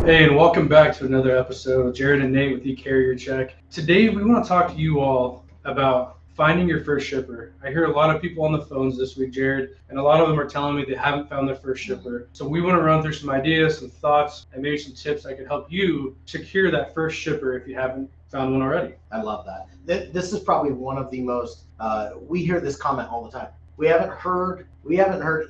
Hey, and welcome back to another episode of Jared and Nate with E-Carrier Check. Today, we want to talk to you all about finding your first shipper. I hear a lot of people on the phones this week, Jared, and a lot of them are telling me they haven't found their first shipper. So we want to run through some ideas, some thoughts, and maybe some tips that could help you secure that first shipper if you haven't found one already. I love that. This is probably one of the most, we hear this comment all the time. We haven't heard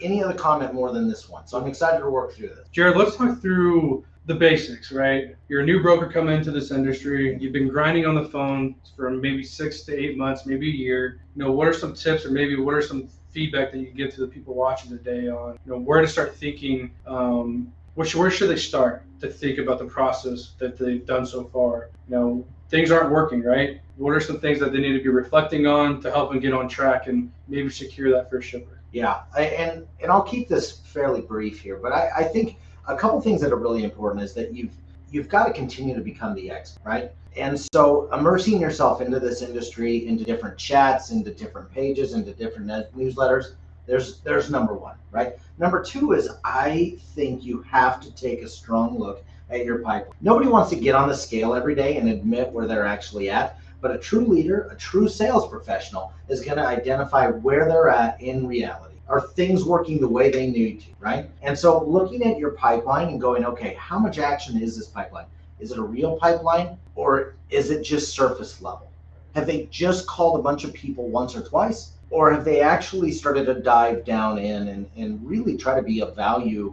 any other comment more than this one. So I'm excited to work through this. Jared, let's talk through the basics, right? You're a new broker coming into this industry. You've been grinding on the phone for maybe 6 to 8 months, maybe a year. What are some tips, or maybe what are some feedback that you give to the people watching today on, where to start thinking, where should they start to think about the process that they've done so far? Things aren't working, right? What are some things that they need to be reflecting on to help them get on track and maybe secure that first shipper? Yeah, and I'll keep this fairly brief here, but I think a couple things that are really important is that you've got to continue to become the expert, right? And so immersing yourself into this industry, into different chats, into different pages, into different newsletters, there's number one, right? Number two is I think you have to take a strong look at your pipeline. Nobody wants to get on the scale every day and admit where they're actually at, but a true leader, a true sales professional is going to identify where they're at in reality. Are things working the way they need to, right? And so looking at your pipeline and going, okay, how much action is this pipeline? Is it a real pipeline, or is it just surface level? Have they just called a bunch of people once or twice, or have they actually started to dive down in and really try to be a value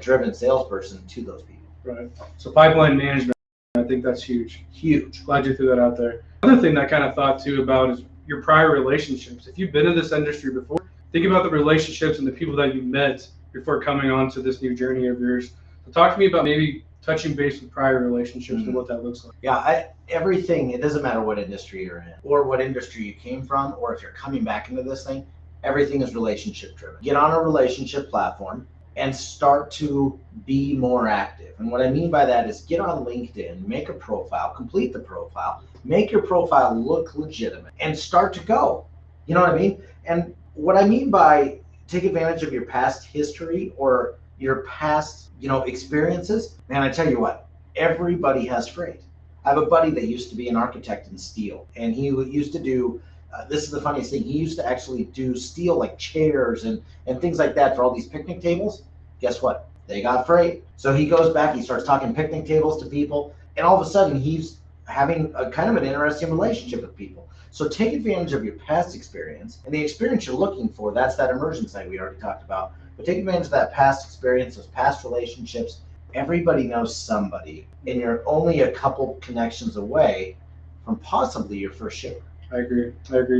driven salesperson to those people? Right. So pipeline management, I think that's huge. Huge. Glad you threw that out there. Another thing that I kind of thought too about is your prior relationships. If you've been in this industry before, think about the relationships and the people that you met before coming on to this new journey of yours. So talk to me about maybe touching base with prior relationships and what that looks like. Yeah, everything, it doesn't matter what industry you're in or what industry you came from, or if you're coming back into this thing, everything is relationship driven. Get on a relationship platform and start to be more active. And what I mean by that is get on LinkedIn, make a profile, complete the profile, make your profile look legitimate, and start to go. You know what I mean? And what I mean by take advantage of your past history or your past, experiences, man, I tell you what, everybody has freight. I have a buddy that used to be an architect in steel, and he used to do, this is the funniest thing, he used to actually do steel like chairs and things like that for all these picnic tables. Guess what? They got freight. So he goes back, he starts talking picnic tables to people, and all of a sudden he's having a kind of an interesting relationship with people. So take advantage of your past experience, and the experience you're looking for, that's that immersion site we already talked about. But take advantage of that past experience, those past relationships. Everybody knows somebody, and you're only a couple connections away from possibly your first shipper. I agree,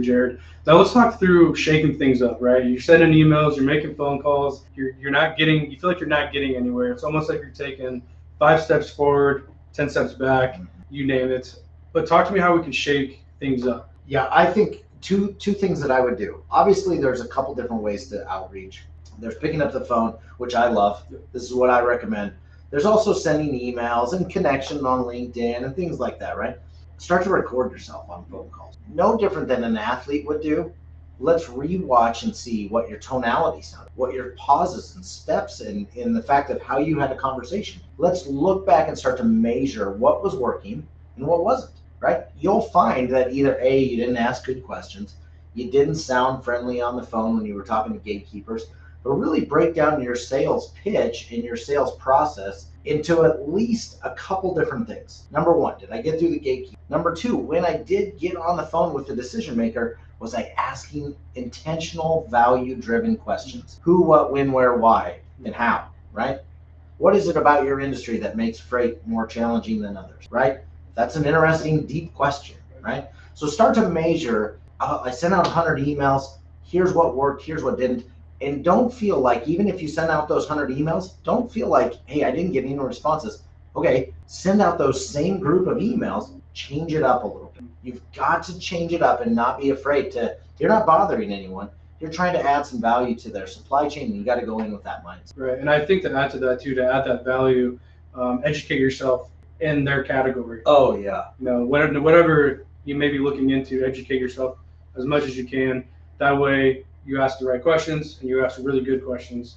Jared. Now let's talk through shaking things up, right? You're sending emails, you're making phone calls, you feel like you're not getting anywhere. It's almost like you're taking 5 steps forward, 10 steps back, you name it. But talk to me how we can shake things up. Yeah, I think two things that I would do. Obviously, there's a couple different ways to outreach. There's picking up the phone, which I love. This is what I recommend. There's also sending emails and connection on LinkedIn and things like that, right? Start to record yourself on phone calls. No different than an athlete would do. Let's rewatch and see what your tonality sounded, what your pauses and steps in the fact of how you had a conversation. Let's look back and start to measure what was working and what wasn't, right? You'll find that either A, you didn't ask good questions, you didn't sound friendly on the phone when you were talking to gatekeepers, but really break down your sales pitch and your sales process into at least a couple different things. Number one, did I get through the gatekeeper? Number two, when I did get on the phone with the decision maker, was I asking intentional, value-driven questions? Who, what, when, where, why, and how, right? What is it about your industry that makes freight more challenging than others, right? That's an interesting, deep question, right? So start to measure, I sent out 100 emails, here's what worked, here's what didn't. And don't feel like, even if you send out those 100 emails, don't feel like, hey, I didn't get any responses. Okay, send out those same group of emails, change it up a little bit. You've got to change it up and not be afraid to, you're not bothering anyone. You're trying to add some value to their supply chain, and you got to go in with that mindset. Right, and I think to add to that too, to add that value, educate yourself in their category. Oh, yeah. Whatever you may be looking into, educate yourself as much as you can. That way, you ask the right questions and you ask really good questions.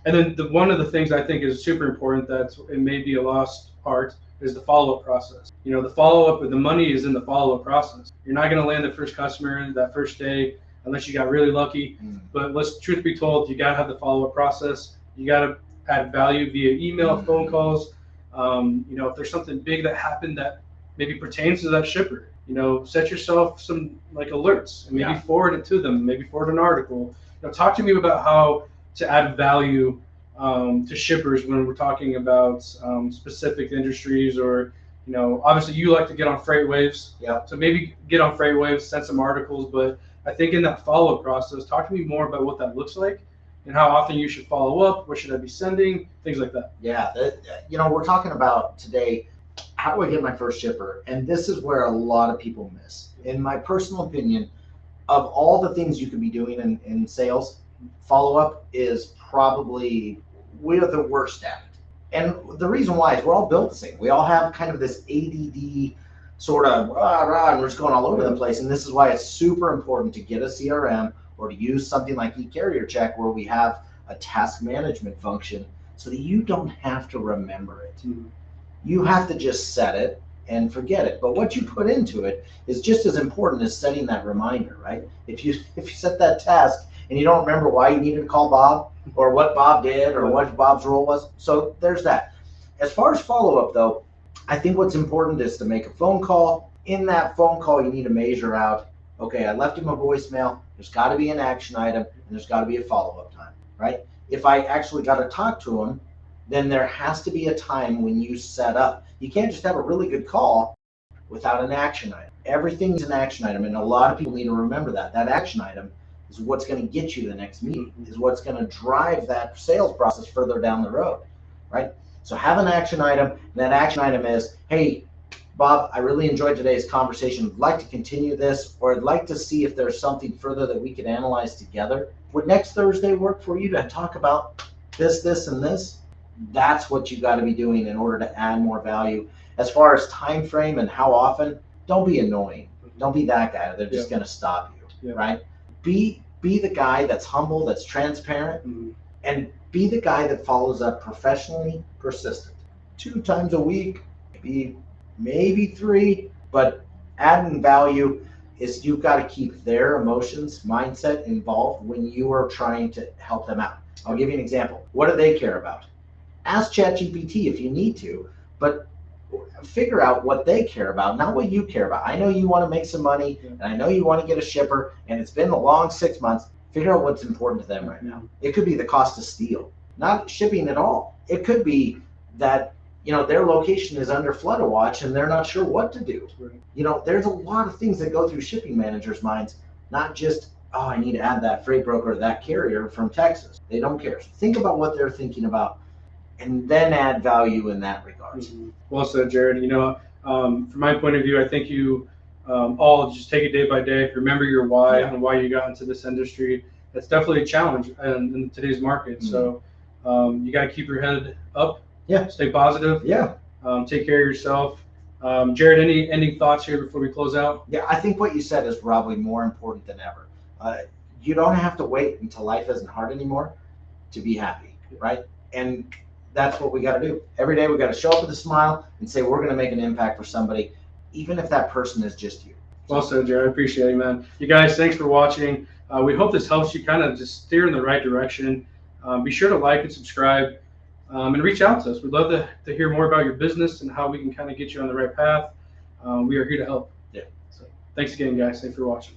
And then one of the things I think is super important that it may be a lost part is the follow-up process. The follow-up, the money is in the follow-up process. You're not going to land the first customer that first day unless you got really lucky. But truth be told, you got to have the follow-up process. You got to add value via email, phone calls. If there's something big that happened that maybe pertains to that shipper, set yourself some like alerts and maybe forward it to them, maybe forward an article. Talk to me about how to add value to shippers when we're talking about specific industries, or obviously you like to get on freight waves. So maybe get on freight waves, send some articles, but I think in that follow-up process, talk to me more about what that looks like and how often you should follow up. What should I be sending? Things like that. Yeah, we're talking about today, how do I get my first shipper? And this is where a lot of people miss. In my personal opinion, of all the things you could be doing in sales, follow-up is probably, we're the worst at it. And the reason why is we're all built the same. We all have kind of this ADD sort of and we're just going all over the place. And this is why it's super important to get a CRM or to use something like eCarrierCheck, where we have a task management function so that you don't have to remember it. You have to just set it and forget it. But what you put into it is just as important as setting that reminder, right? If you set that task and you don't remember why you needed to call Bob or what Bob did or what Bob's role was, so there's that. As far as follow-up though, I think what's important is to make a phone call. In that phone call, you need to measure out, okay, I left him a voicemail, there's got to be an action item, and there's got to be a follow-up time, right? If I actually got to talk to him, then there has to be a time when you set up. You can't just have a really good call without an action item. Everything's an action item, and a lot of people need to remember that. That action item is what's going to get you the next meeting, is what's going to drive that sales process further down the road, right? So have an action item, and that action item is, hey, Bob, I really enjoyed today's conversation. I'd like to continue this, or I'd like to see if there's something further that we could analyze together. Would next Thursday work for you to talk about this, and this? That's what you got to be doing in order to add more value. As far as time frame and how often, don't be annoying. Don't be that guy. They're just going to stop you, right? Be the guy that's humble, that's transparent, and be the guy that follows up professionally, persistent. 2 times a week, maybe 3, but adding value is you've got to keep their emotions, mindset involved when you are trying to help them out. I'll give you an example. What do they care about? Ask ChatGPT if you need to, but figure out what they care about, not what you care about. I know you want to make some money, and I know you want to get a shipper, and it's been a long 6 months. Figure out what's important to them right now. It could be the cost of steel, not shipping at all. It could be that their location is under flood watch and they're not sure what to do. There's a lot of things that go through shipping managers' minds, not just, oh, I need to add that freight broker or that carrier from Texas. They don't care. So think about what they're thinking about and then add value in that regard. Well said, Jared. From my point of view, I think you all just take it day by day. Remember your why and why you got into this industry. It's definitely a challenge in today's market. So you got to keep your head up. Stay positive. Take care of yourself. Jared, any thoughts here before we close out? I think what you said is probably more important than ever. You don't have to wait until life isn't hard anymore to be happy, right? And that's what we got to do. Every day we got to show up with a smile and say we're going to make an impact for somebody, even if that person is just you. Well said, Jared. I appreciate it, man. You guys, thanks for watching. We hope this helps you kind of just steer in the right direction. Be sure to like and subscribe. And reach out to us. We'd love to hear more about your business and how we can kind of get you on the right path. We are here to help. So thanks again, guys. Thanks for watching.